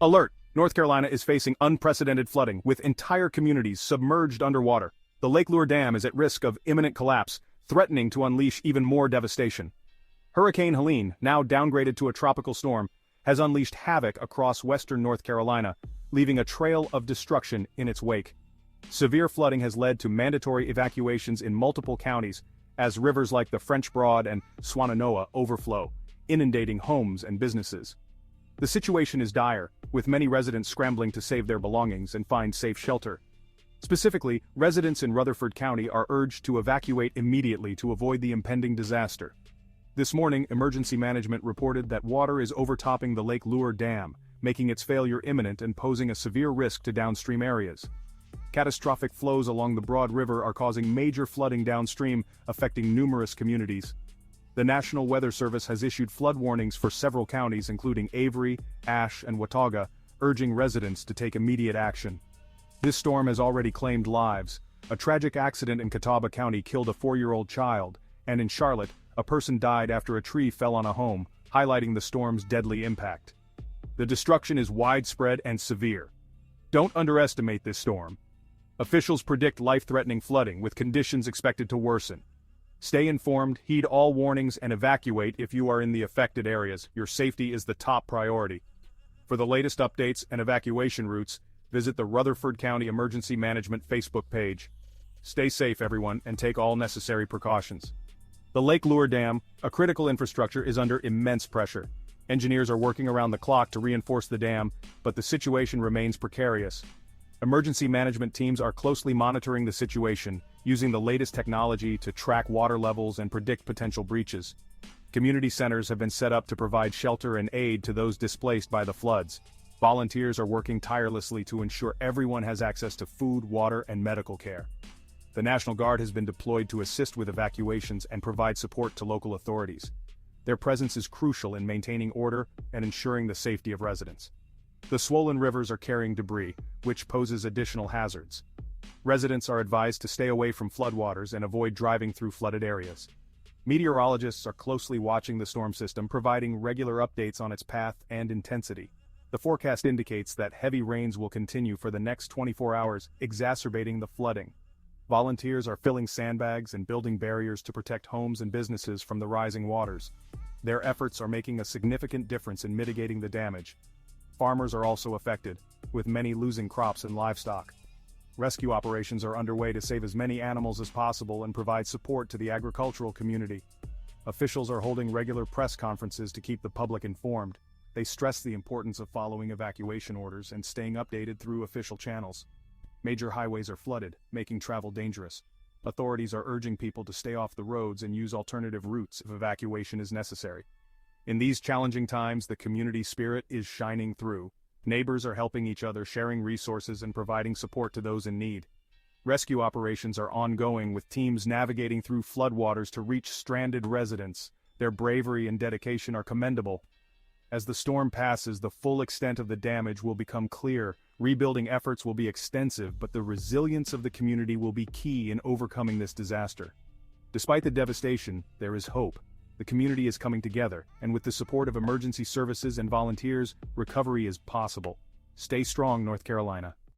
Alert! North Carolina is facing unprecedented flooding, with entire communities submerged underwater. The Lake Lure Dam is at risk of imminent collapse, threatening to unleash even more devastation. Hurricane Helene, now downgraded to a tropical storm, has unleashed havoc across western North Carolina, leaving a trail of destruction in its wake. Severe flooding has led to mandatory evacuations in multiple counties, as rivers like the French Broad and Swannanoa overflow, inundating homes and businesses. The situation is dire, with many residents scrambling to save their belongings and find safe shelter. Specifically, residents in Rutherford County are urged to evacuate immediately to avoid the impending disaster. This morning, emergency management reported that water is overtopping the Lake Lure Dam, making its failure imminent and posing a severe risk to downstream areas. Catastrophic flows along the Broad River are causing major flooding downstream, affecting numerous communities. The National Weather Service has issued flood warnings for several counties including Avery, Ashe, and Watauga, urging residents to take immediate action. This storm has already claimed lives. A tragic accident in Catawba County killed a 4-year-old child, and in Charlotte, a person died after a tree fell on a home, highlighting the storm's deadly impact. The destruction is widespread and severe. Don't underestimate this storm. Officials predict life-threatening flooding, with conditions expected to worsen. Stay informed, heed all warnings, and evacuate if you are in the affected areas. Your safety is the top priority. For the latest updates and evacuation routes, visit the Rutherford County Emergency Management Facebook page. Stay safe, everyone, and take all necessary precautions. The Lake Lure Dam, a critical infrastructure, is under immense pressure. Engineers are working around the clock to reinforce the dam, but the situation remains precarious. Emergency management teams are closely monitoring the situation, using the latest technology to track water levels and predict potential breaches. Community centers have been set up to provide shelter and aid to those displaced by the floods. Volunteers are working tirelessly to ensure everyone has access to food, water, and medical care. The National Guard has been deployed to assist with evacuations and provide support to local authorities. Their presence is crucial in maintaining order and ensuring the safety of residents. The swollen rivers are carrying debris, which poses additional hazards. Residents are advised to stay away from floodwaters and avoid driving through flooded areas. Meteorologists are closely watching the storm system, providing regular updates on its path and intensity. The forecast indicates that heavy rains will continue for the next 24 hours, exacerbating the flooding. Volunteers are filling sandbags and building barriers to protect homes and businesses from the rising waters. Their efforts are making a significant difference in mitigating the damage. Farmers are also affected, with many losing crops and livestock. Rescue operations are underway to save as many animals as possible and provide support to the agricultural community. Officials are holding regular press conferences to keep the public informed. They stress the importance of following evacuation orders and staying updated through official channels. Major highways are flooded, making travel dangerous. Authorities are urging people to stay off the roads and use alternative routes if evacuation is necessary. In these challenging times, the community spirit is shining through. Neighbors are helping each other, sharing resources and providing support to those in need. Rescue operations are ongoing, with teams navigating through floodwaters to reach stranded residents. Their bravery and dedication are commendable. As the storm passes, the full extent of the damage will become clear. Rebuilding efforts will be extensive, but the resilience of the community will be key in overcoming this disaster. Despite the devastation, there is hope. The community is coming together, and with the support of emergency services and volunteers, recovery is possible. Stay strong, North Carolina.